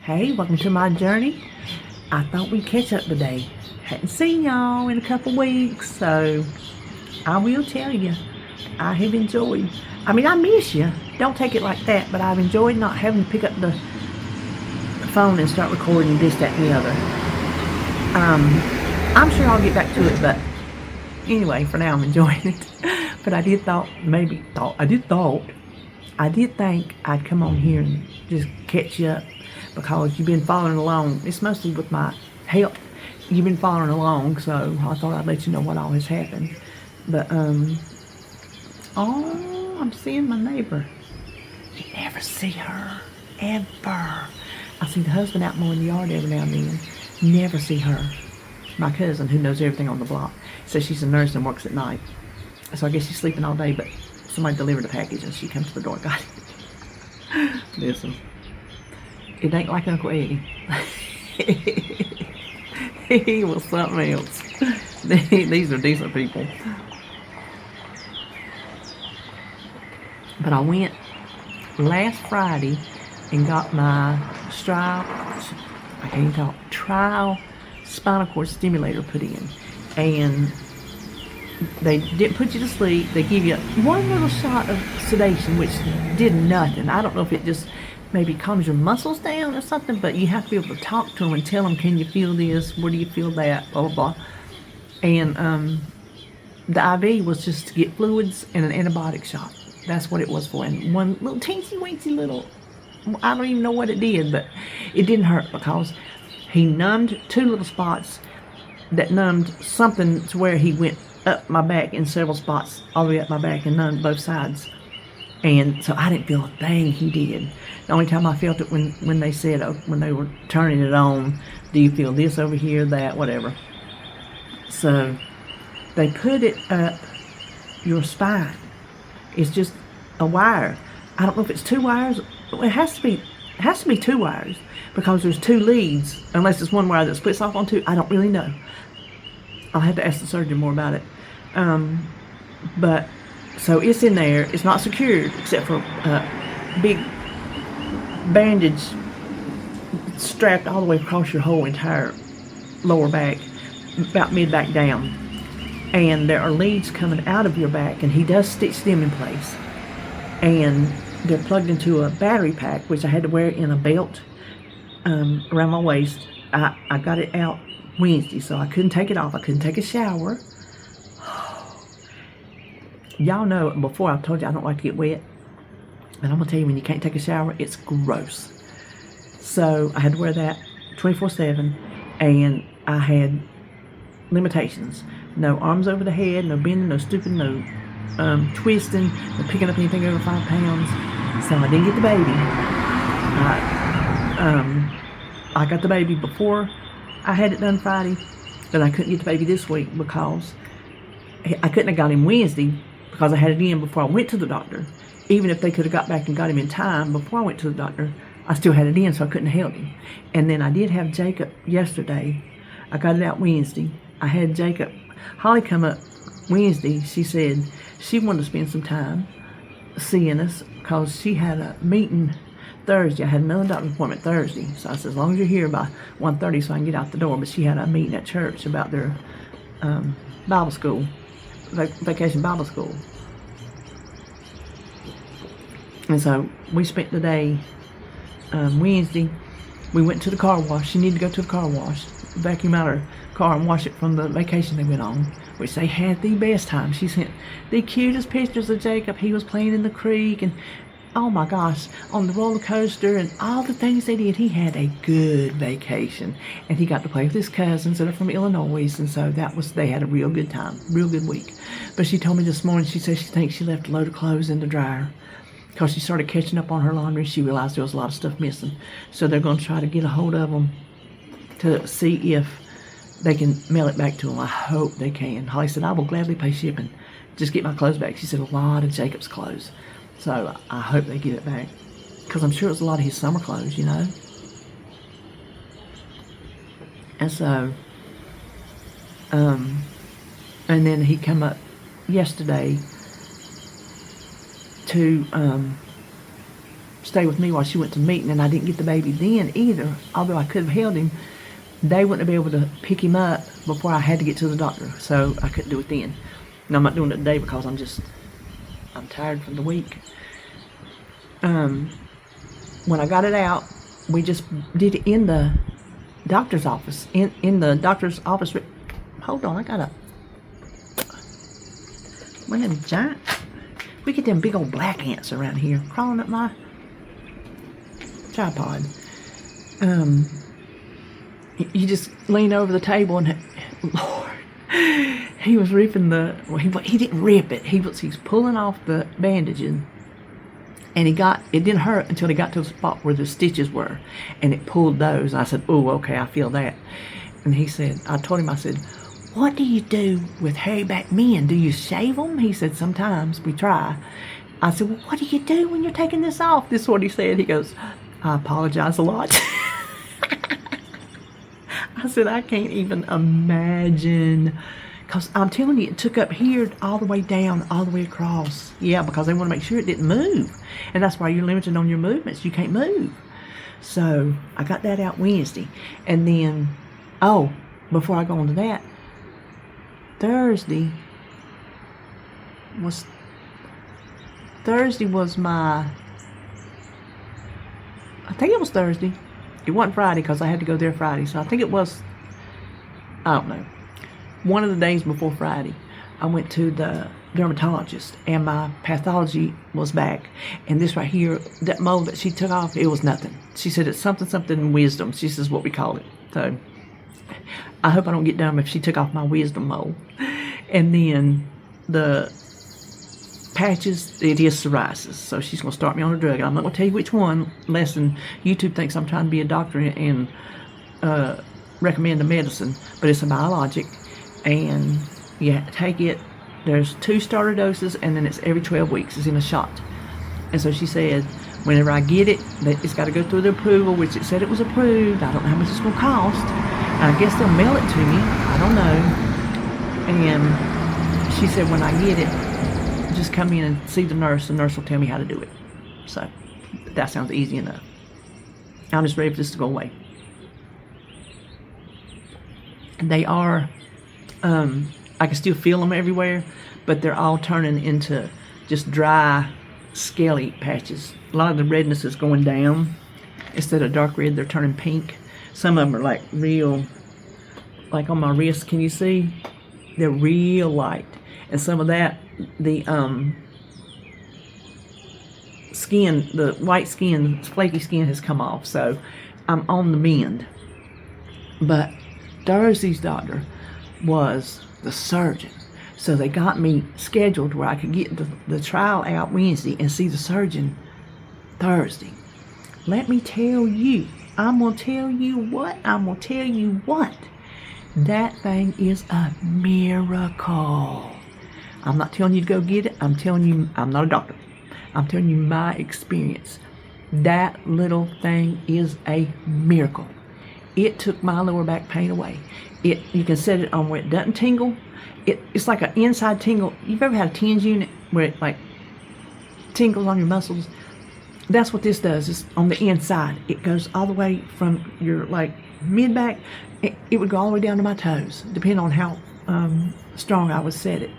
Hey, welcome to my journey. I thought we'd catch up today. Hadn't seen y'all in a couple weeks, so I will tell you, I have enjoyed. I miss you. Don't take it like that, but I've enjoyed not having to pick up the phone and start recording this, that, and the other. I'm sure I'll get back to it, but anyway, for now I'm enjoying it. But I did think I'd come on here and just catch you up because you've been following along. It's mostly with my help. You've been following along, so I thought I'd let you know what all has happened. But, oh, I'm seeing my neighbor. You never see her, ever. I see the husband out mowing the yard every now and then. Never see her. My cousin, who knows everything on the block, says she's a nurse and works at night. So I guess she's sleeping all day, but somebody delivered a package and she comes to the door and got it. Listen, it ain't like Uncle Eddie. He was something else. These are decent people. But I went last Friday and got my trial spinal cord stimulator put in. And they didn't put you to sleep. They give you one little shot of sedation, which did nothing. I don't know if it just maybe calms your muscles down or something, but you have to be able to talk to them and tell them, can you feel this? Where do you feel that? Blah, blah, blah. And the IV was just to get fluids and an antibiotic shot. That's what it was for. And one little teensy-weensy little, I don't even know what it did, but it didn't hurt because he numbed two little spots that numbed something to where he went up my back in several spots, all the way up my back and numbed both sides. And so I didn't feel a thing he did. The only time I felt it when they said, when they were turning it on, do you feel this over here, that, whatever. So they put it up your spine. It's just a wire. I don't know if it's two wires. It has to be two wires because there's two leads, unless it's one wire that splits off on two. I don't really know. I'll have to ask the surgeon more about it. But so it's in there. It's not secured except for a big bandage strapped all the way across your whole entire lower back, about mid-back down. And there are leads coming out of your back, and he does stitch them in place. And they're plugged into a battery pack, which I had to wear in a belt around my waist. I got it out Wednesday, so I couldn't take it off. I couldn't take a shower. Y'all know, before I've told you I don't like to get wet. And I'm going to tell you, when you can't take a shower, it's gross. So I had to wear that 24/7, and I had limitations. No arms over the head, no bending, no stooping, no twisting, no picking up anything over 5 pounds. So I didn't get the baby. I got the baby before I had it done Friday, but I couldn't get the baby this week because I couldn't have got him Wednesday because I had it in before I went to the doctor. Even if they could have got back and got him in time before I went to the doctor, I still had it in, so I couldn't have held him. And then I did have Jacob yesterday. I got it out Wednesday. I had Holly come up Wednesday. She said she wanted to spend some time seeing us because she had a meeting Thursday. I had another doctor's appointment Thursday. So I said, as long as you're here by 1:30 so I can get out the door. But she had a meeting at church about their Bible school, vacation Bible school. And so we spent the day Wednesday. We went to the car wash. She needed to go to the car wash, vacuum out her car and wash it from the vacation they went on, which they had the best time. She sent the cutest pictures of Jacob. He was playing in the creek and, oh my gosh, on the roller coaster and all the things they did. He had a good vacation, and he got to play with his cousins that are from Illinois, and so they had a real good time, real good week. But she told me this morning, she said she thinks she left a load of clothes in the dryer because she started catching up on her laundry. She realized there was a lot of stuff missing, so they're going to try to get a hold of them to see if they can mail it back to them. I hope they can. Holly said, I will gladly pay shipping. Just get my clothes back. She said a lot of Jacob's clothes. So I hope they get it back. Because I'm sure it's a lot of his summer clothes, you know. And so, and then he come up yesterday to stay with me while she went to meeting, and I didn't get the baby then either, although I could have held him. They wouldn't have been able to pick him up before I had to get to the doctor, so I couldn't do it then. And I'm not doing it today because I'm tired from the week. When I got it out, we just did it in the doctor's office. In the doctor's office. Hold on, I got one of them giant. We get them big old black ants around here crawling up my tripod. You just lean over the table and, Lord, he was ripping he didn't rip it. He was pulling off the bandaging, and it didn't hurt until he got to the spot where the stitches were, and it pulled those. I said, oh, okay, I feel that. And he said, I told him, I said, what do you do with hairy back men? Do you shave them? He said, sometimes we try. I said, well, what do you do when you're taking this off? This is what he said. He goes, I apologize a lot. I said, I can't even imagine. Because I'm telling you, it took up here all the way down, all the way across. Yeah, because they want to make sure it didn't move. And that's why you're limited on your movements. You can't move. So I got that out Wednesday. And then, before I go on to that, Thursday was my, I think it was Thursday. It wasn't Friday because I had to go there Friday. So I think it was, I don't know, one of the days before Friday. I went to the dermatologist and my pathology was back. And this right here, that mole that she took off, it was nothing. She said it's something wisdom. She says what we call it. So I hope I don't get dumb if she took off my wisdom mole. And then the patches, it is psoriasis. So she's going to start me on a drug. I'm not going to tell you which one, less than YouTube thinks I'm trying to be a doctor and recommend a medicine. But it's a biologic. And you take it, there's 2 starter doses, and then it's every 12 weeks. It's in a shot. And so she said, whenever I get it, it's got to go through the approval, which it said it was approved. I don't know how much it's going to cost. And I guess they'll mail it to me. I don't know. And she said when I get it, just come in and see the nurse. The nurse will tell me how to do it. So that sounds easy enough. I'm just ready for this to go away. And they are, I can still feel them everywhere, but they're all turning into just dry, scaly patches. A lot of the redness is going down. Instead of dark red, they're turning pink. Some of them are like real, like on my wrist, can you see? They're real light. And some of that, the skin, the white skin, flaky skin has come off. So I'm on the mend. But Thursday's doctor was the surgeon. So they got me scheduled where I could get the trial out Wednesday and see the surgeon Thursday. Let me tell you, I'm going to tell you what. That thing is a miracle. I'm not telling you to go get it. I'm telling you, I'm not a doctor. I'm telling you my experience. That little thing is a miracle. It took my lower back pain away. You can set it on where it doesn't tingle. It's like an inside tingle. You've ever had a TENS unit where it like tingles on your muscles? That's what this does. It's on the inside. It goes all the way from your like mid back. It would go all the way down to my toes, depending on how strong I would set it.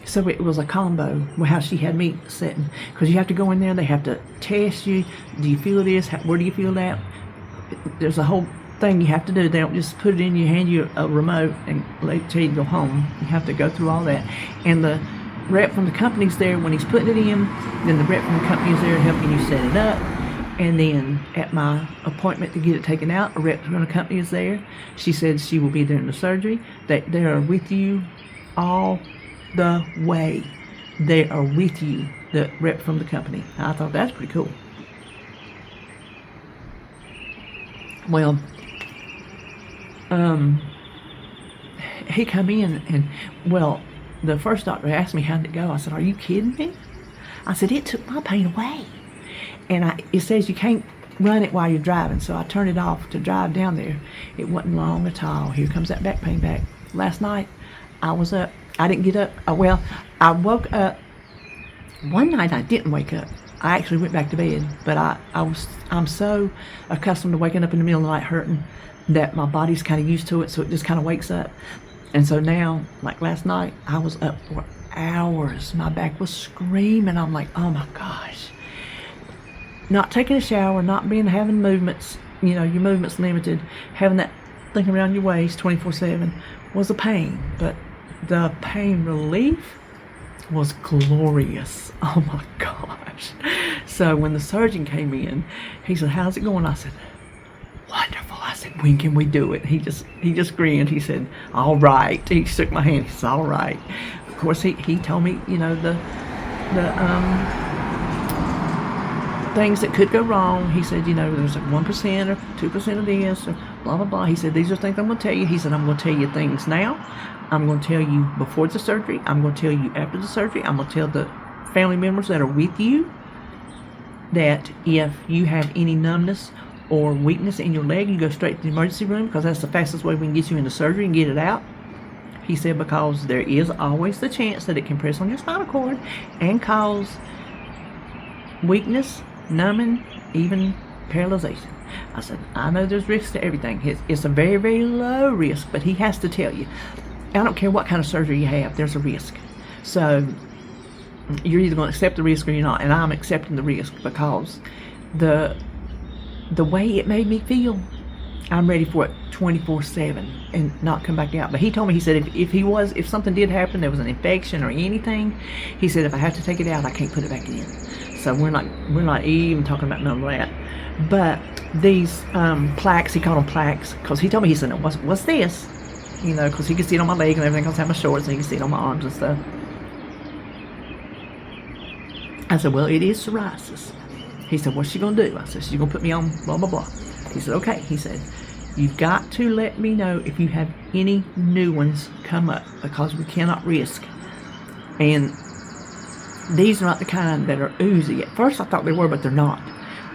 So it was a combo with how she had me setting. Because you have to go in there. They have to test you. Do you feel this? Where do you feel that? There's a whole thing you have to do. They don't just put it in you, hand you a remote, and tell you to go home. You have to go through all that. And the rep from the company's there when he's putting it in. Then the rep from the company is there helping you set it up. And then at my appointment to get it taken out, a rep from the company is there. She said she will be there in the surgery. They are with you all the way. They are with you, the rep from the company. I thought that's pretty cool. Well, he come in and, well, the first doctor asked me how did it go. I said, are you kidding me? I said, it took my pain away. And it says you can't run it while you're driving, so I turned it off to drive down there. It wasn't long at all. Here comes that back pain back. Last night, I was up. I didn't get up. I woke up. One night I didn't wake up. I actually went back to bed, but I'm so accustomed to waking up in the middle of the night hurting that my body's kind of used to it, so it just kind of wakes up. And so now, like last night, I was up for hours. My back was screaming. I'm like, oh my gosh. Not taking a shower, not having movements, your movements limited, having that thing around your waist 24/7 was a pain, but the pain relief was glorious. Oh my gosh. So when the surgeon came in, he said, how's it going? I said, wonderful. I said, when can we do it? He just grinned. He said, all right. He shook my hand. He said, all right. Of course, he told me, the things that could go wrong. He said, there's like 1% or 2% of this, or blah, blah, blah. He said, these are things I'm going to tell you. He said, I'm going to tell you things now. I'm going to tell you before the surgery. I'm going to tell you after the surgery. I'm going to tell the family members that are with you that if you have any numbness or weakness in your leg, you go straight to the emergency room, because that's the fastest way we can get you into surgery and get it out. He said, because there is always the chance that it can press on your spinal cord and cause weakness, numbing, even paralyzation. I said, I know there's risks to everything. It's a very, very low risk, but he has to tell you. I don't care what kind of surgery you have, there's a risk. So you're either going to accept the risk or you're not, and I'm accepting the risk because the way it made me feel, I'm ready for it 24/7 and not come back out. But he told me, he said, if something did happen, there was an infection or anything, he said, if I have to take it out, I can't put it back in. So we're not even talking about none of that. But these plaques, he called them plaques, because he told me, he said, what's this? Because he could see it on my leg and everything, because I have my shorts, and he could see it on my arms and stuff. I said, well, it is psoriasis. He said, what's she going to do? I said, she's going to put me on blah, blah, blah. He said, okay. He said, you've got to let me know if you have any new ones come up, because we cannot risk. And these are not the kind that are oozy. At first I thought they were, but they're not.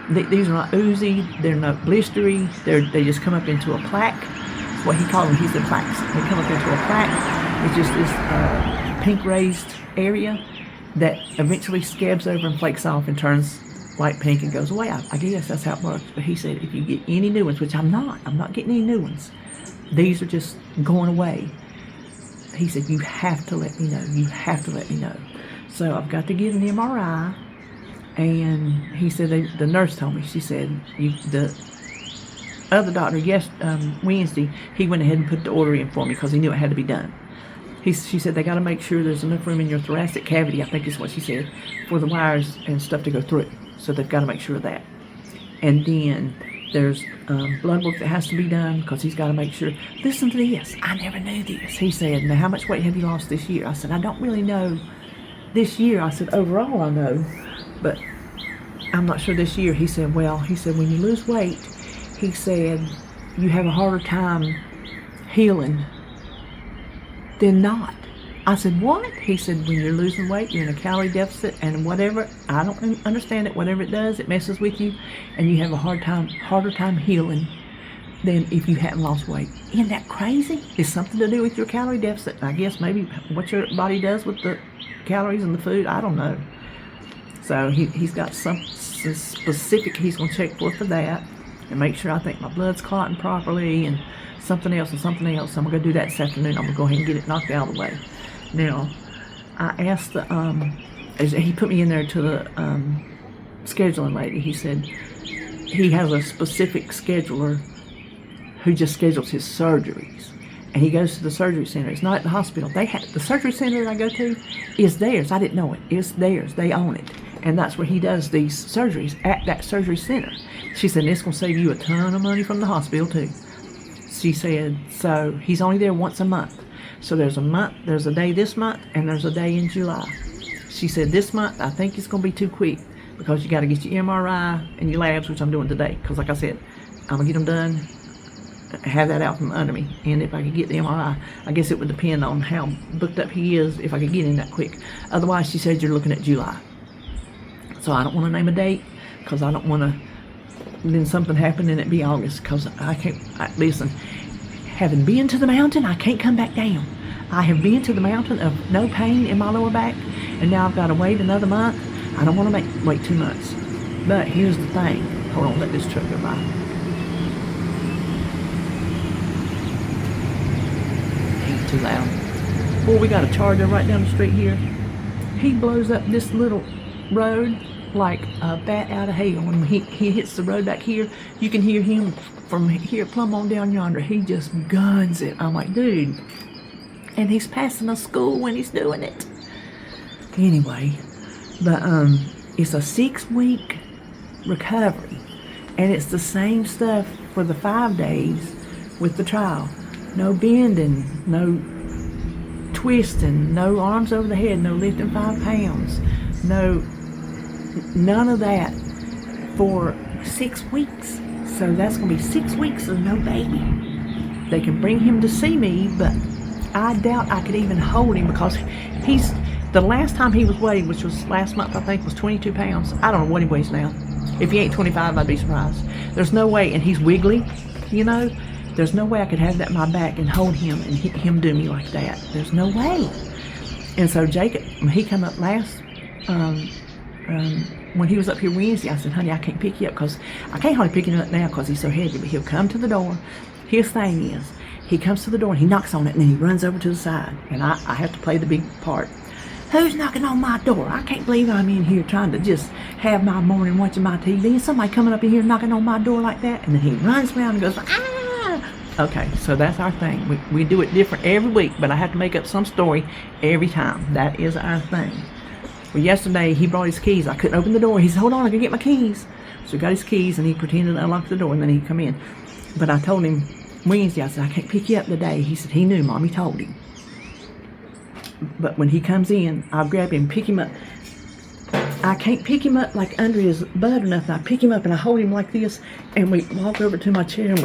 These are not oozy. They're not blistery. They just come up into a plaque. That's what he called them. He said plaques. They come up into a plaque. It's just this pink raised area that eventually scabs over and flakes off and turns light pink and goes away. I guess that's how it works. But he said, if you get any new ones, which I'm not getting any new ones. These are just going away. He said, you have to let me know. You have to let me know. So I've got to get an MRI. And he said, the nurse told me, she said, the other doctor, Wednesday, he went ahead and put the order in for me because he knew it had to be done. She said, they got to make sure there's enough room in your thoracic cavity, I think is what she said, for the wires and stuff to go through it. So they've got to make sure of that. And then there's blood work that has to be done, because he's got to make sure. Listen to this. I never knew this. He said, now how much weight have you lost this year? I said, I don't really know this year. I said, overall I know, but I'm not sure this year. He said, when you lose weight, he said, you have a harder time healing than not. I said, what? He said, when you're losing weight, you're in a calorie deficit, and whatever, I don't understand it, whatever it does, it messes with you, and you have a harder time healing than if you hadn't lost weight. Isn't that crazy? It's something to do with your calorie deficit. I guess maybe what your body does with the calories and the food, I don't know. So he's got some specific he's going to check for that, and make sure I think my blood's clotting properly, and something else. I'm going to go do that this afternoon. I'm going to go ahead and get it knocked out of the way. Now, I asked he put me in there to the scheduling lady. He said he has a specific scheduler who just schedules his surgeries. And he goes to the surgery center. It's not at the hospital. The surgery center that I go to is theirs. I didn't know it. It's theirs. They own it. And that's where he does these surgeries, at that surgery center. She said, it's going to save you a ton of money from the hospital too. She said, so he's only there once a month. So there's a day this month, and there's a day in July. She said, this month, I think it's going to be too quick, because you got to get your MRI and your labs, which I'm doing today. Because like I said, I'm going to get them done, have that out from under me. And if I could get the MRI, I guess it would depend on how booked up he is, if I could get in that quick. Otherwise, she said, you're looking at July. So I don't want to name a date, because I don't want to then something happen and it be August, because listen, having been to the mountain, I can't come back down. I have been to the mountain of no pain in my lower back, and now I've got to wait another month. I don't want to wait 2 months. But here's the thing. Hold on, let this truck go by. Ain't too loud. Boy, we got a Charger right down the street here. He blows up this little road like a bat out of hell. When he hits the road back here, you can hear him from here plumb on down yonder. He just guns it. I'm like, dude. And he's passing a school when he's doing it. Anyway, but it's a 6-week recovery, and it's the same stuff for the 5 days with the trial. No bending, no twisting, no arms over the head, no lifting 5 pounds, none of that for 6 weeks. So that's gonna be 6 weeks of no baby. They can bring him to see me, but I doubt I could even hold him, because the last time he was weighed, which was last month, I think, was 22 pounds. I don't know what he weighs now. If he ain't 25, I'd be surprised. There's no way, and he's wiggly, you know. There's no way I could have that in my back and hold him and hit him do me like that. There's no way. And so Jacob, he come up last, when he was up here Wednesday, I said, honey, I can't pick you up, because I can't hardly pick him up now because he's so heavy, but he'll come to the door. His thing is, he comes to the door and he knocks on it, and then he runs over to the side, and I have to play the big part. Who's knocking on my door? I can't believe I'm in here trying to just have my morning watching my TV, and somebody coming up in here knocking on my door like that, and then he runs around and goes, ah! Okay, so that's our thing. We do it different every week, but I have to make up some story every time. That is our thing. Well, yesterday he brought his keys. I couldn't open the door. He said, hold on, I can get my keys. So he got his keys, and he pretended to unlock the door, and then he'd come in. But I told him Wednesday, I said, I can't pick you up today. He said he knew, Mommy told him. But when he comes in, I'll grab him, pick him up. I can't pick him up like under his butt or nothing. I pick him up and I hold him like this, and we walk over to my chair and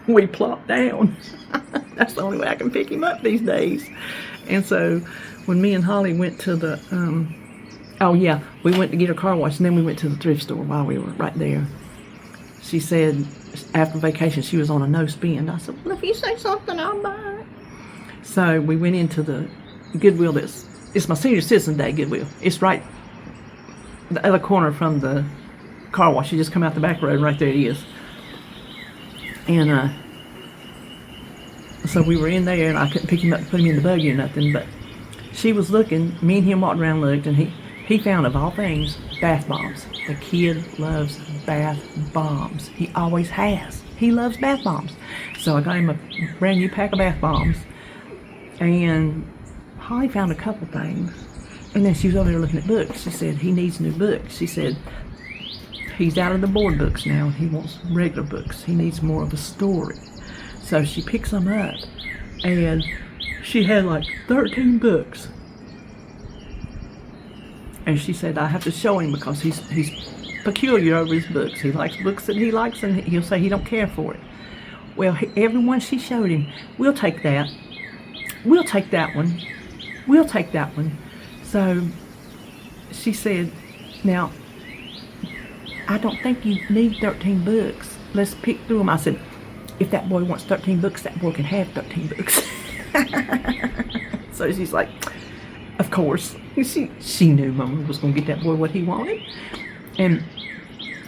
we plop down. That's the only way I can pick him up these days. And so when me and Holly went to the, we went to get her car washed, and then we went to the thrift store while we were right there. She said after vacation she was on a no spend. I said, well, if you say something, I'll buy it. So we went into the Goodwill. It's my senior citizen day Goodwill. It's right the other corner from the car wash. You just come out the back road, right there it is. And so we were in there, and I couldn't pick him up and put him in the buggy or nothing, but she was looking. Me and him walked around, looked, and he found, of all things, bath bombs. The kid loves bath bombs. He always has. He loves bath bombs. So I got him a brand new pack of bath bombs, and Holly found a couple things, and then she was over there looking at books. She said he needs new books. She said he's out of the board books now, and he wants regular books. He needs more of a story. So she picks them up, and she had like 13 books. And she said, I have to show him, because he's peculiar over his books. He likes books that he likes, and he'll say he don't care for it. Well, everyone she showed him, we'll take that. We'll take that one. We'll take that one. So she said, now, I don't think you need 13 books. Let's pick through them. I said, if that boy wants 13 books, that boy can have 13 books. So she's like, of course. She knew Mama was going to get that boy what he wanted. And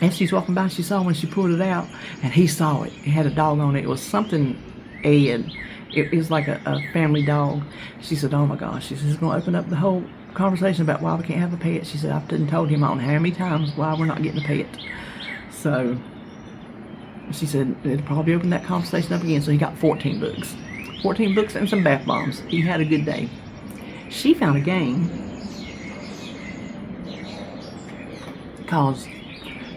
as she's walking by, she saw when she pulled it out, and he saw it. It had a dog on it. It was something Ed. It was like a family dog. She said, oh my gosh. She said, it's going to open up the whole conversation about why we can't have a pet. She said, I've told him I don't know how many times why we're not getting a pet. So she said, it'll probably open that conversation up again. So he got 14 books. 14 books and some bath bombs. He had a good day. She found a game, because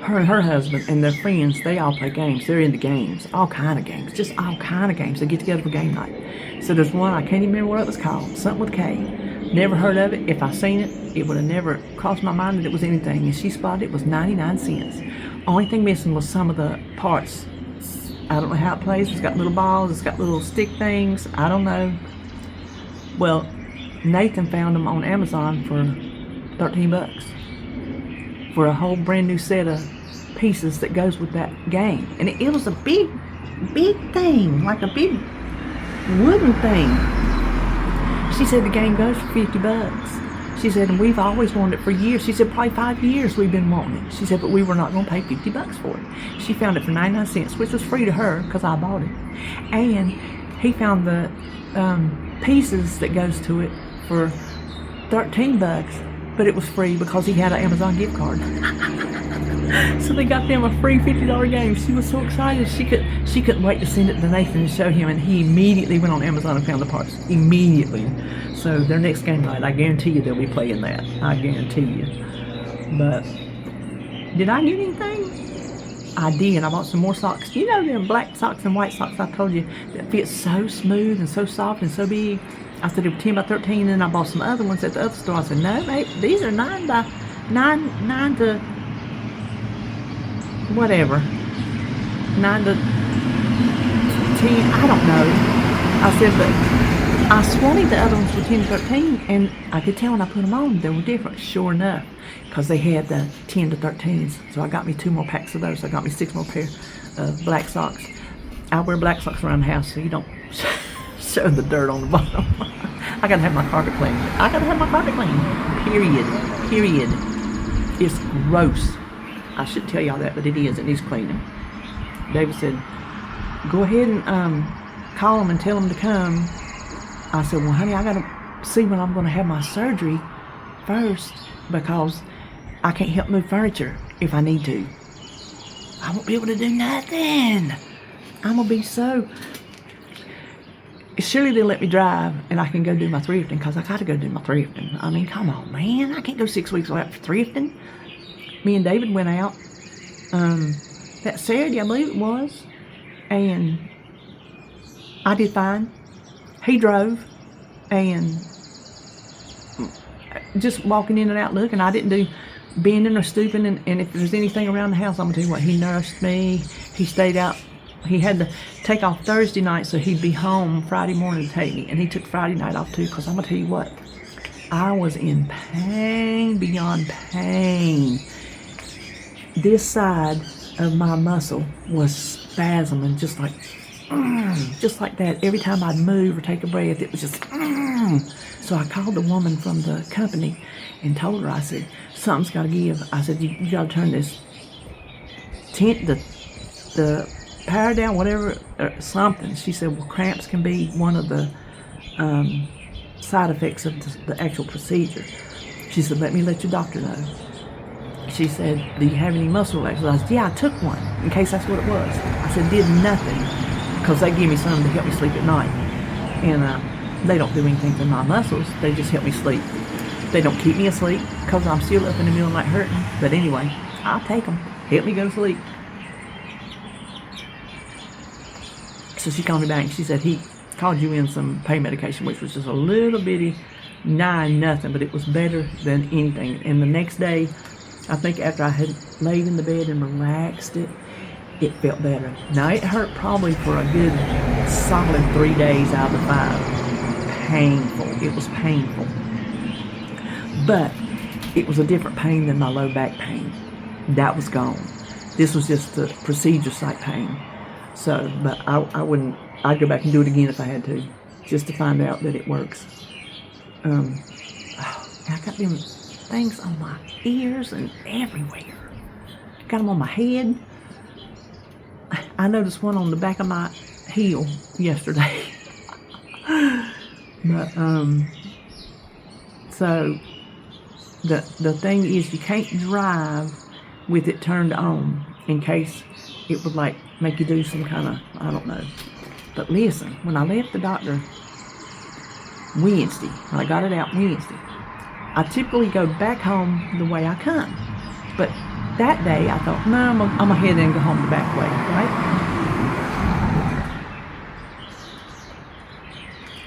her and her husband and their friends, they all play games. They're into games, all kind of games, just all kind of games. They get together for game night. So there's one, I can't even remember what it was called, something with K. Never heard of it. If I seen it, it would have never crossed my mind that it was anything. And she spotted it was 99 cents. Only thing missing was some of the parts. I don't know how it plays. It's got little balls, it's got little stick things. I don't know. Well, Nathan found them on Amazon for 13 bucks. For a whole brand new set of pieces that goes with that game. And it was a big thing, like a big wooden thing. She said the game goes for 50 bucks. She said, and we've always wanted it for years. She said, probably 5 years we've been wanting it. She said, but we were not going to pay $50 for it. She found it for 99 cents, which was free to her because I bought it. And he found the pieces that goes to it for $13, but it was free because he had an Amazon gift card. So they got them a free $50 game. She was so excited. She couldn't wait to send it to Nathan and show him, and he immediately went on Amazon and found the parts. Immediately. So their next game night, I guarantee you they'll be playing that. I guarantee you. But did I get anything? I did. I bought some more socks. You know them black socks and white socks I told you that fit so smooth and so soft and so big. I said they were 10 by 13, and then I bought some other ones at the other store. I said, no, mate, these are 9 to whatever, 9 to 10, I don't know. I said, but I wanted the other ones were 10 to 13, and I could tell when I put them on, they were different, sure enough, because they had the 10 to 13s. So I got me 2 more packs of those. I got me 6 more pair of black socks. I wear black socks around the house so you don't show the dirt on the bottom. I gotta have my carpet clean. I gotta have my carpet clean. Period. It's gross. I should tell y'all that, but it is. It needs cleaning. David said, go ahead and call them and tell them to come. I said, well, honey, I got to see when I'm going to have my surgery first because I can't help move furniture if I need to. I won't be able to do nothing. I'm going to be so... Surely they'll let me drive and I can go do my thrifting because I got to go do my thrifting. I mean, come on, man. I can't go 6 weeks without thrifting. Me and David went out that Saturday, I believe it was, and I did fine. He drove, and just walking in and out looking, I didn't do bending or stooping, and if there's anything around the house, I'm going to tell you what, he nursed me. He stayed out. He had to take off Thursday night so he'd be home Friday morning to take me, and he took Friday night off too, because I'm going to tell you what, I was in pain beyond pain. This side of my muscle was spasming just like that. Every time I'd move or take a breath, it was just, So I called the woman from the company and told her, I said, something's got to give. I said, you got to turn this tent, the power down, whatever, or something. She said, well, cramps can be one of the side effects of the actual procedure. She said, let me let your doctor know. She said, do you have any muscle relaxers? I said, yeah, I took one, in case that's what it was. I said, did nothing, because they give me something to help me sleep at night. And they don't do anything to my muscles, they just help me sleep. They don't keep me asleep, because I'm still up in the middle of the night hurting. But anyway, I'll take them, help me go to sleep. So she called me back and she said, he called you in some pain medication, which was just a little bitty, nothing, but it was better than anything. And the next day, I think after I had laid in the bed and relaxed it, it felt better. Now, it hurt probably for a good solid 3 days out of the 5. Painful. It was painful. But it was a different pain than my low back pain. That was gone. This was just the procedure site pain. So, but I wouldn't, I'd go back and do it again if I had to, just to find out that it works. I got them things on my ears and everywhere. Got them on my head. I noticed one on the back of my heel yesterday. But so the thing is, you can't drive with it turned on in case it would like make you do some kind of, I don't know. But listen, when I left the doctor Wednesday, when I got it out Wednesday, I typically go back home the way I come. But that day I thought, no, I'm gonna head and go home the back way, right?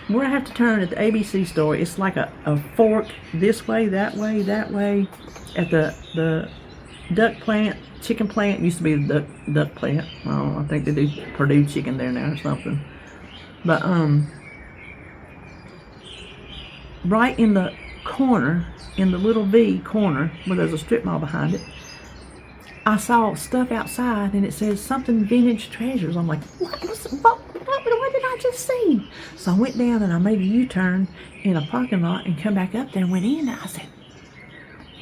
Where I have to turn at the ABC store, it's like a fork this way, that way, at the duck plant, chicken plant. Used to be the duck plant. Oh, I think they do Purdue chicken there now or something. But right in the corner, in the little V corner where there's a strip mall behind it, I saw stuff outside and it says something vintage treasures. I'm like, what but what did I just see? So I went down and I made a U-turn in a parking lot and come back up there and went in. And I said,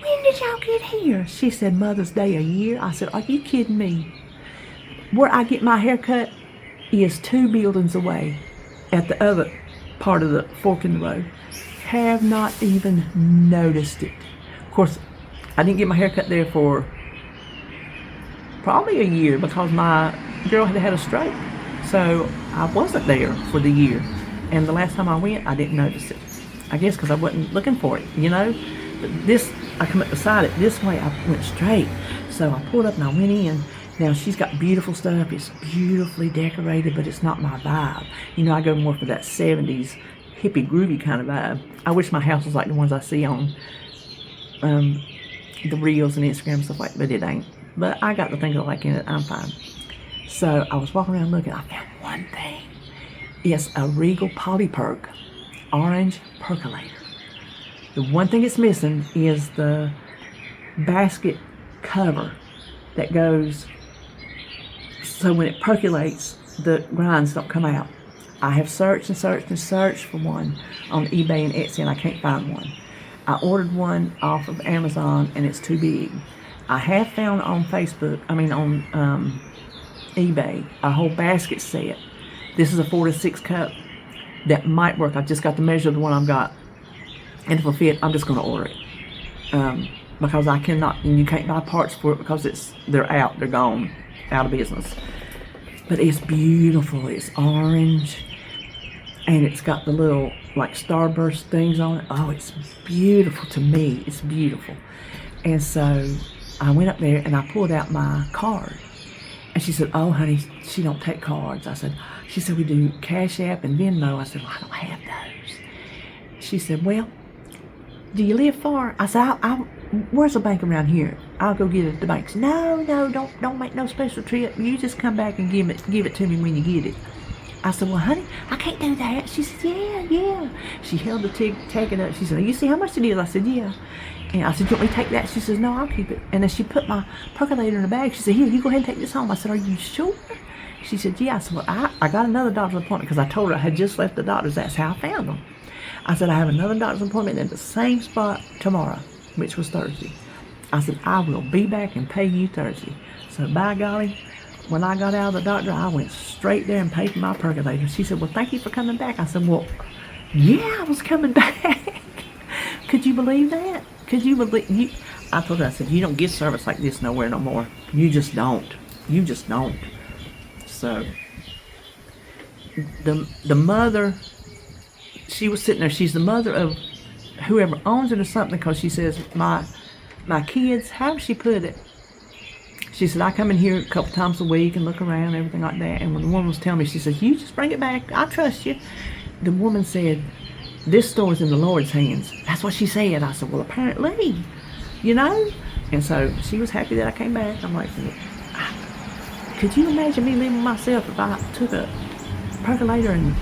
when did y'all get here? She said, Mother's Day a year. I said, are you kidding me? Where I get my hair cut is 2 buildings away at the other part of the fork in the road. Have not even noticed it. Of course, I didn't get my hair cut there for probably a year because my girl had a stroke. So I wasn't there for the year. And the last time I went, I didn't notice it. I guess because I wasn't looking for it, you know. But this, I come up beside it. This way, I went straight. So I pulled up and I went in. Now, she's got beautiful stuff. It's beautifully decorated, but it's not my vibe. You know, I go more for that 70s hippie, groovy kind of vibe. I wish my house was like the ones I see on the Reels and Instagram and stuff like that, but it ain't. But I got the things I like in it. I'm fine. So I was walking around looking. I found one thing. It's a Regal Polyperk orange percolator. The one thing it's missing is the basket cover that goes so when it percolates, the grinds don't come out. I have searched and searched and searched for one on eBay and Etsy, and I can't find one. I ordered one off of Amazon, and it's too big. I have found on on eBay, a whole basket set. This is a 4 to 6 cup that might work. I've just got to measure the one I've got, and if it'll fit, I'm just going to order it. Because I cannot, and you can't buy parts for it because they're gone, out of business. But it's beautiful. It's orange, and it's got the little like starburst things on it. Oh, it's beautiful to me. It's beautiful. And so I went up there and I pulled out my card, and she said, "Oh, honey, she don't take cards." She said, "We do Cash App and Venmo." I said, "Well, I don't have those." She said, "Well, do you live far?" I said, "Where's a bank around here? I'll go get it at the bank." She said, No, don't make no special trip. You just come back and give it to me when you get it. I said, "Well, honey, I can't do that." She said, yeah. She held the ticket up. She said, "You see how much it is?" I said, "Yeah." And I said, "Do you want me to take that?" She says, "No, I'll keep it." And then she put my percolator in a bag. She said, "Here, you go ahead and take this home." I said, "Are you sure?" She said, "Yeah." I said, "Well, I got another doctor's appointment," because I told her I had just left the doctor's. That's how I found them. I said, "I have another doctor's appointment at the same spot tomorrow," which was Thursday. I said, "I will be back and pay you Thursday." So by golly, when I got out of the doctor, I went straight there and paid for my percolator. She said, "Well, thank you for coming back." I said, "Well, yeah, I was coming back." Could you believe that? Could you believe you? I told her, I said, "You don't get service like this nowhere no more. You just don't. You just don't." So the mother, she was sitting there. She's the mother of whoever owns it or something, because she says, my kids, how did she put it? She said, "I come in here a couple times a week and look around and everything like that." And when the woman was telling me, she said, "You just bring it back. I trust you." The woman said, "This store's in the Lord's hands." That's what she said. I said, "Well, apparently, you know." And so she was happy that I came back. I'm like, could you imagine me living myself if I took a percolator and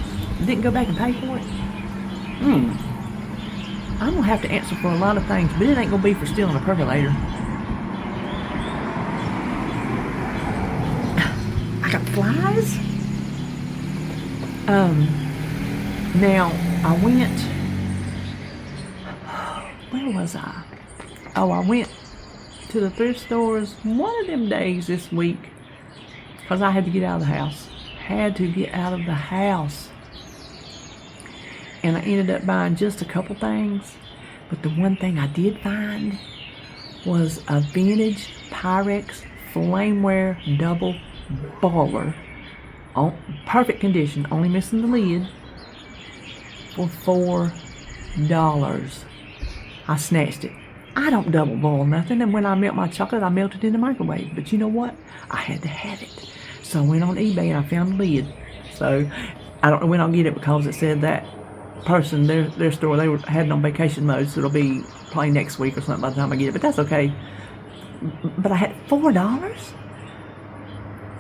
didn't go back and pay for it? I'm going to have to answer for a lot of things, but it ain't going to be for stealing a percolator. I got flies. Now, I went, where was I? Oh, I went to the thrift stores one of them days this week because I had to get out of the house. And I ended up buying just a couple things. But the one thing I did find was a vintage Pyrex Flameware double baller. Perfect condition, only missing the lid, for $4. I snatched it. I don't double boil nothing, and when I melt my chocolate, I melt it in the microwave. But you know what? I had to have it. So I went on eBay and I found the lid. So I don't know when I'll get it, because it said that person, their store, they had it on vacation mode, so it'll be probably next week or something by the time I get it. But that's okay. But I had $4.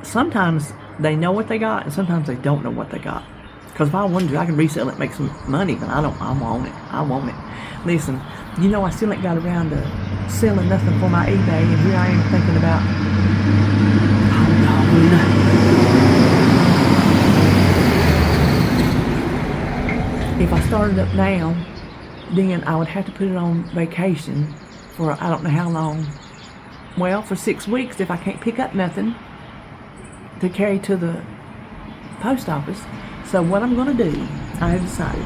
Sometimes they know what they got, and sometimes they don't know what they got. Because if I wanted to, I can resell it and make some money, but I want it. Listen, you know, I still ain't got around to selling nothing for my eBay, and here I am thinking about, 1 if I started up now, then I would have to put it on vacation for I don't know how long. Well, for 6 weeks if I can't pick up nothing to carry to the post office. So what I'm going to do, I have decided,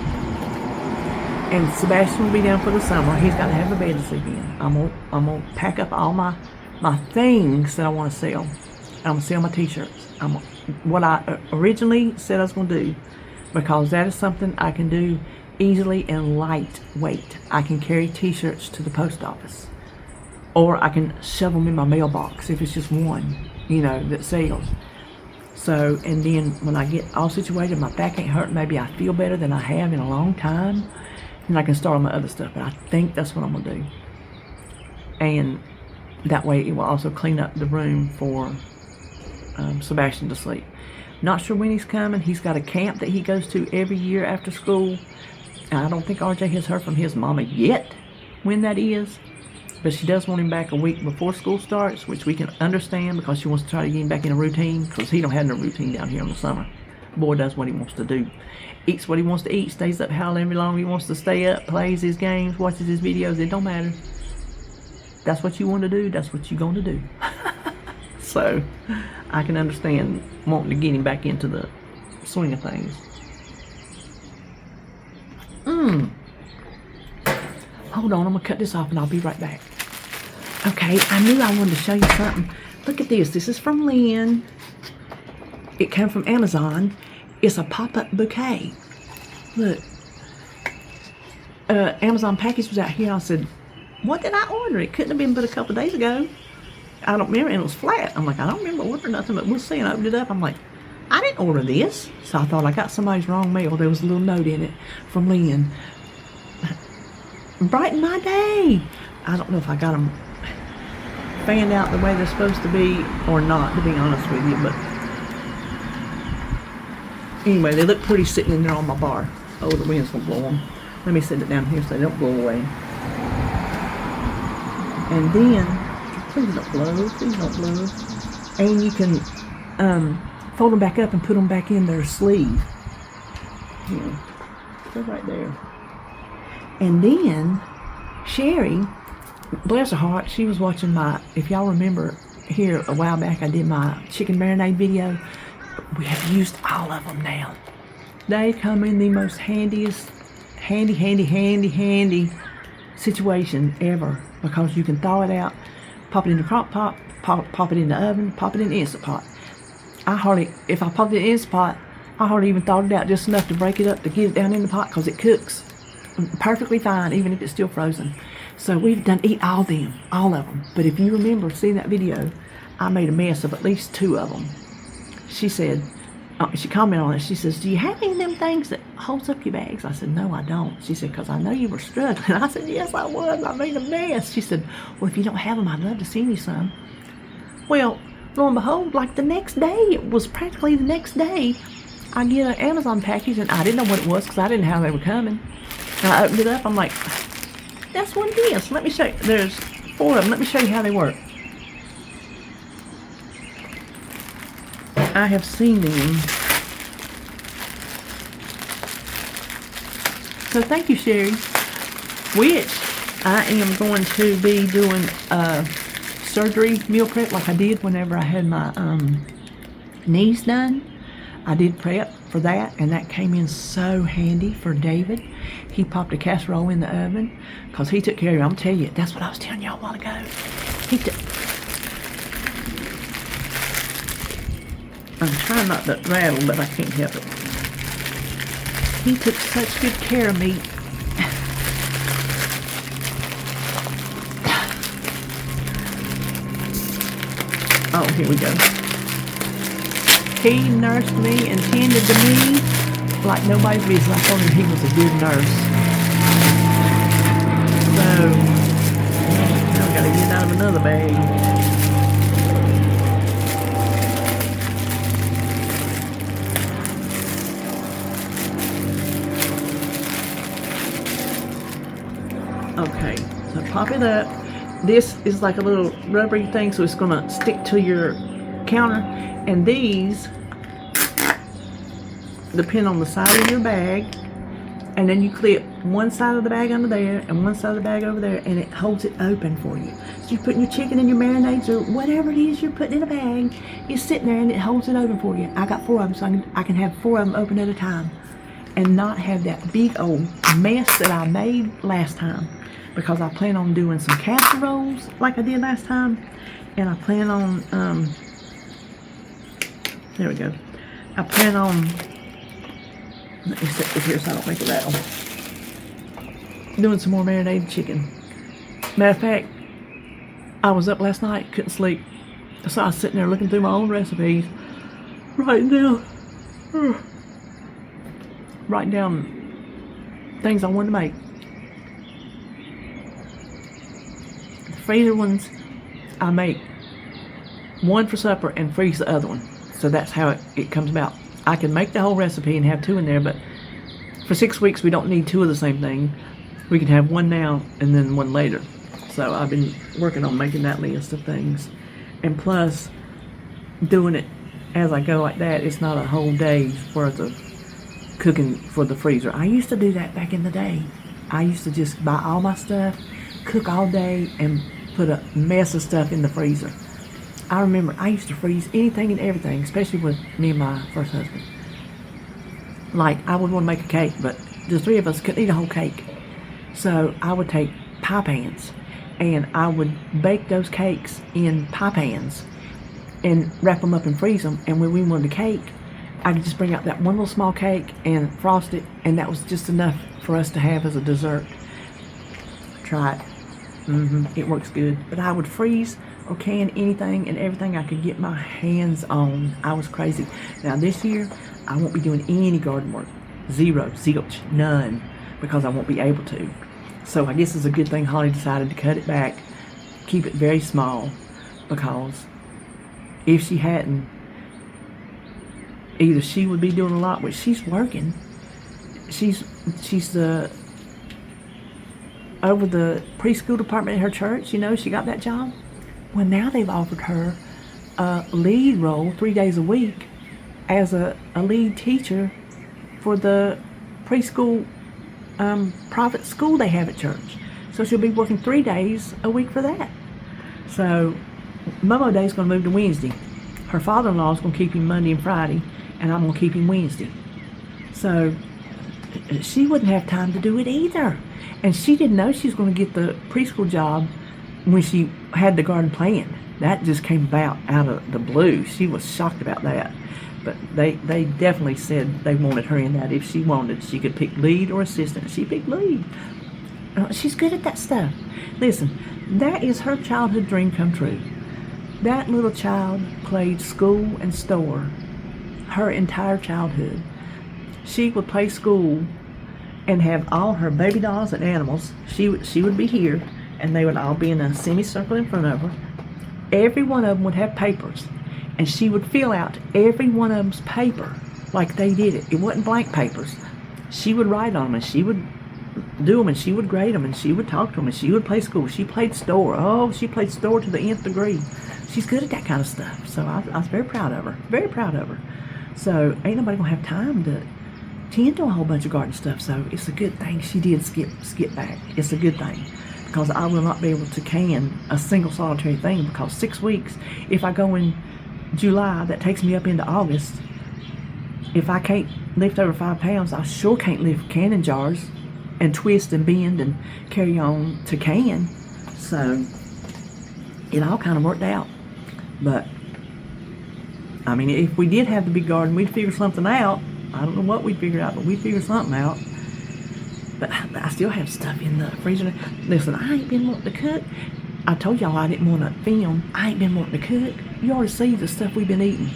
and Sebastian will be down for the summer. He's got to have a bed to sleep in. I'm gonna pack up all my things that I want to sell. I'm gonna sell my t-shirts. What I originally said I was gonna do, because that is something I can do easily and lightweight. I can carry t-shirts to the post office, or I can shove them in my mailbox if it's just one, that sells. So, and then when I get all situated, my back ain't hurt, maybe I feel better than I have in a long time, and I can start on my other stuff. But I think that's what I'm gonna do, and that way it will also clean up the room for Sebastian to sleep. Not sure when he's coming. He's got a camp that he goes to every year after school. I don't think RJ has heard from his mama yet when that is, but she does want him back a week before school starts, which we can understand, because she wants to try to get him back in a routine, because he don't have no routine down here in the summer. Boy does what he wants to do. Eats what he wants to eat, stays up however long he wants to stay up, plays his games, watches his videos. It don't matter. That's what you want to do, that's what you're going to do. So I can understand wanting to get him back into the swing of things. Hold on, I'm gonna cut this off and I'll be right back. Okay, I knew I wanted to show you something. Look at this. This is from Lynn. It came from Amazon. It's a pop-up bouquet. Look. Amazon package was out here. I said, what did I order? It couldn't have been but a couple of days ago. I don't remember, and it was flat. I'm like, I don't remember ordering nothing, but we'll see. And I opened it up. I'm like, I didn't order this. So I thought I got somebody's wrong mail. There was a little note in it from Lynn. Brighten my day. I don't know if I got them fanned out the way they're supposed to be or not, to be honest with you. But anyway, they look pretty sitting in there on my bar. Oh, the wind's gonna blow them. Let me set it down here so they don't blow away. And then, please don't blow, please don't blow. And you can fold them back up and put them back in their sleeve. Here, they're right there. And then, Sherry, bless her heart, she was watching if y'all remember here a while back, I did my chicken marinade video. We have used all of them now. They come in the most handy situation ever, because you can thaw it out, pop it in the crock pot, pop it in the oven, pop it in the Instant Pot. If I popped it in the Instant Pot, I hardly even thawed it out, just enough to break it up to get it down in the pot, because it cooks perfectly fine, even if it's still frozen. So we've eat all of them. But if you remember seeing that video, I made a mess of at least 2 of them. She said, she commented on it, she says, do you have any of them things that holds up your bags? I said, no, I don't. She said, because I know you were struggling. I said, yes, I was. I made a mess. She said, well, if you don't have them, I'd love to send you some. Well, lo and behold, like the next day, it was practically the next day, I get an Amazon package, and I didn't know what it was, because I didn't know how they were coming. And I opened it up, I'm like, that's what it is. Let me show you. There's 4 of them. Let me show you how they work. I have seen them. So thank you, Sherry. Which I am going to be doing surgery meal prep like I did whenever I had my knees done. I did prep for that, and that came in so handy for David. He popped a casserole in the oven because he took care of it. I'm telling you, that's what I was telling y'all a while ago. I'm trying not to rattle, but I can't help it. He took such good care of me. Oh, here we go. He nursed me and tended to me like nobody's business. I told him he was a good nurse. So, now I gotta get out of another bag. Okay, so pop it up. This is like a little rubbery thing, so it's gonna stick to your counter. And these depend on the side of your bag, and then you clip one side of the bag under there and one side of the bag over there, and it holds it open for you. So you're putting your chicken and your marinades or whatever it is you're putting in a bag, you're sitting there and it holds it open for you. I got 4 of them, so I can have 4 of them open at a time and not have that big old mess that I made last time, because I plan on doing some casseroles like I did last time, and I plan on, there we go. I plan on, let me set this here so I don't make it rattle. Doing some more marinated chicken. Matter of fact, I was up last night, couldn't sleep. So I was sitting there looking through my own recipes, writing down things I wanted to make. The freezer ones, I make one for supper and freeze the other one. So that's how it comes about. I can make the whole recipe and have 2 in there, but for 6 weeks we don't need 2 of the same thing. We can have 1 now and then 1 later. So I've been working on making that list of things. And plus, doing it as I go like that, it's not a whole day's worth of cooking for the freezer. I used to do that back in the day. I used to just buy all my stuff, cook all day, and put a mess of stuff in the freezer. I remember I used to freeze anything and everything, especially with me and my first husband. Like, I would want to make a cake, but the 3 of us couldn't eat a whole cake. So I would take pie pans, and I would bake those cakes in pie pans and wrap them up and freeze them. And when we wanted a cake, I could just bring out that one little small cake and frost it, and that was just enough for us to have as a dessert. Try it. It works good. But I would freeze or can anything and everything I could get my hands on. I was crazy. Now this year, I won't be doing any garden work. Zero, zilch, none, because I won't be able to. So I guess it's a good thing Holly decided to cut it back, keep it very small, because if she hadn't, either she would be doing a lot, which she's working. She's the over the preschool department at her church. You know, she got that job. Well, now they've offered her a lead role 3 days a week as a lead teacher for the preschool private school they have at church. So she'll be working 3 days a week for that. So Momo Day's going to move to Wednesday. Her father-in-law is going to keep him Monday and Friday, and I'm going to keep him Wednesday. So she wouldn't have time to do it either. And she didn't know she was going to get the preschool job when she had the garden planned. That just came about out of the blue. She was shocked about that. But they definitely said they wanted her in that. If she wanted, she could pick lead or assistant. She picked lead. She's good at that stuff. Listen, that is her childhood dream come true. That little child played school and store her entire childhood. She would play school and have all her baby dolls and animals. She would be here, and they would all be in a semicircle in front of her. Every one of them would have papers, and she would fill out every one of them's paper like they did it. It wasn't blank papers. She would write on them, and she would do them, and she would grade them, and she would talk to them, and she would play school. She played store. Oh, she played store to the nth degree. She's good at that kind of stuff. So I was very proud of her. Very proud of her. So ain't nobody gonna have time to tend to a whole bunch of garden stuff. So it's a good thing she did skip back. It's a good thing, because I will not be able to can a single solitary thing, because 6 weeks, if I go in July, that takes me up into August. If I can't lift over 5 pounds, I sure can't lift canning jars and twist and bend and carry on to can. So it all kind of worked out. But I mean, if we did have the big garden, we'd figure something out. I don't know what we'd figure out, but we'd figure something out. But I still have stuff in the freezer. Listen, I ain't been wanting to cook. I told y'all I didn't want to film. I ain't been wanting to cook. You already see the stuff we've been eating.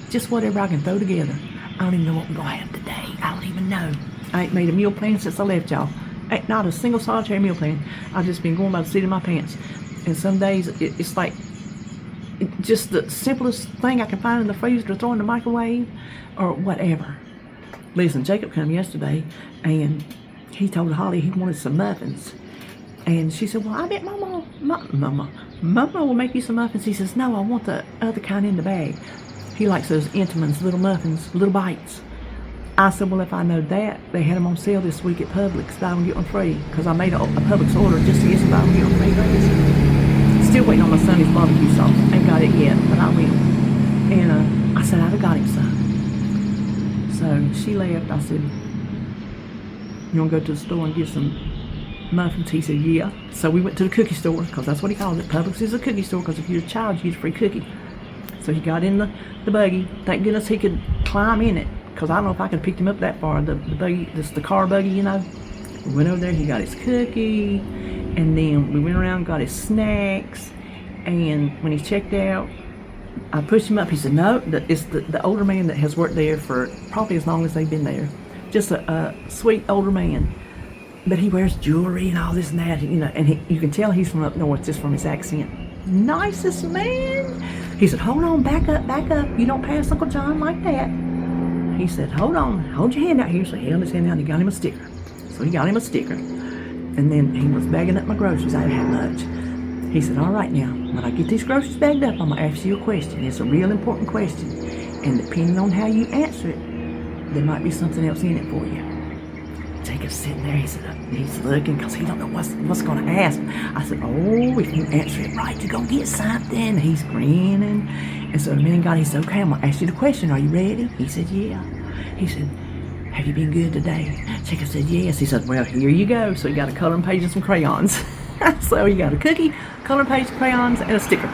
Just whatever I can throw together. I don't even know what we're going to have today. I don't even know. I ain't made a meal plan since I left y'all. Ain't not a single solitary meal plan. I've just been going by the seat of my pants. And some days it's like just the simplest thing I can find in the freezer to throw in the microwave or whatever. Listen, Jacob came yesterday and he told Holly he wanted some muffins. And she said, well, I bet Mama will make you some muffins. He says, no, I want the other kind in the bag. He likes those Entenmann's little muffins, little bites. I said, well, if I know that, they had them on sale this week at Publix, buy one, get one free, because I made a Publix order just to get some buy one, get one free last. Still waiting on my Sonny's barbecue sauce. Ain't got it yet, but I will. And I said, I'd have got him some. So she left. I said, you want to go to the store and get some muffins? He said, yeah. So we went to the cookie store, because that's what he calls it. Publix is a cookie store, because if you're a child, you get a free cookie. So he got in the buggy. Thank goodness he could climb in it, because I don't know if I could have picked him up that far. The buggy, the car buggy, you know. We went over there, he got his cookie, and then we went around, got his snacks, and when he checked out, I pushed him up. He said, no, it's the older man that has worked there for probably as long as they've been there. Just a sweet older man. But he wears jewelry and all this and that, you know, and you can tell he's from up north just from his accent. Nicest man. He said, hold on, back up. You don't pass Uncle John like that. He said, hold on, hold your hand out here. So he held his hand out and he got him a sticker. So he got him a sticker. And then he was bagging up my groceries. I didn't have much. He said, all right now, when I get these groceries bagged up, I'm going to ask you a question. It's a real important question. And depending on how you answer it, there might be something else in it for you. Jacob's sitting there, he's looking, because he don't know what's going to ask. I said, oh, if you answer it right, you're going to get something. He's grinning. And so the man got, he said, okay, I'm going to ask you the question. Are you ready? He said, yeah. He said, have you been good today? Jacob said, yes. He said, well, here you go. So he got a coloring page and some crayons. So you got a cookie, coloring page, crayons, and a sticker.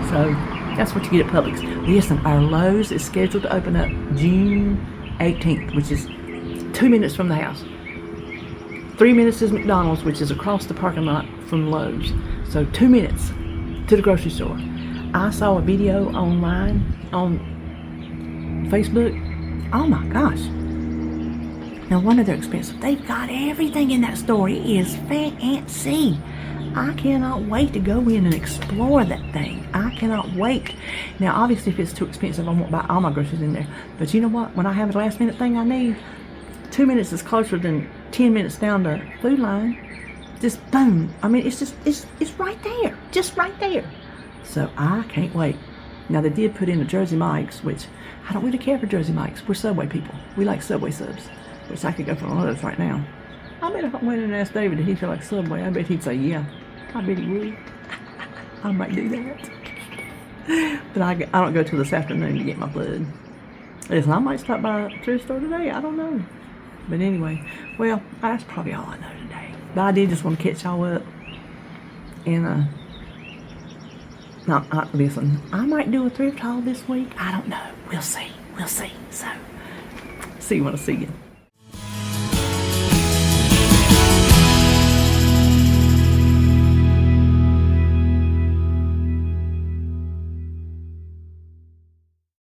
So that's what you get at Publix. Listen, our Lowe's is scheduled to open up June 18th, which is 2 minutes from the house. 3 minutes is McDonald's, which is across the parking lot from Lowe's. So 2 minutes to the grocery store. I saw a video online on Facebook. Oh my gosh. No wonder they're expensive. They've got everything in that store. It is fancy. I cannot wait to go in and explore that thing. I cannot wait. Now, obviously, if it's too expensive, I won't buy all my groceries in there. But you know what? When I have the last minute thing I need, 2 minutes is closer than 10 minutes down the food line. Just boom. I mean, it's right there. Just right there. So I can't wait. Now, they did put in a Jersey Mike's, which I don't really care for Jersey Mike's. We're Subway people. We like Subway subs, which I could go for one of those right now. I bet if I went and asked David, did he feel like Subway? I bet he'd say, yeah. I bet he would. I might do that. But I don't go till this afternoon to get my blood. Listen, I might stop by a thrift store today. I don't know. But anyway, well, that's probably all I know today. But I did just want to catch y'all up. And, listen, I might do a thrift haul this week. I don't know. We'll see. So, see you when I see you.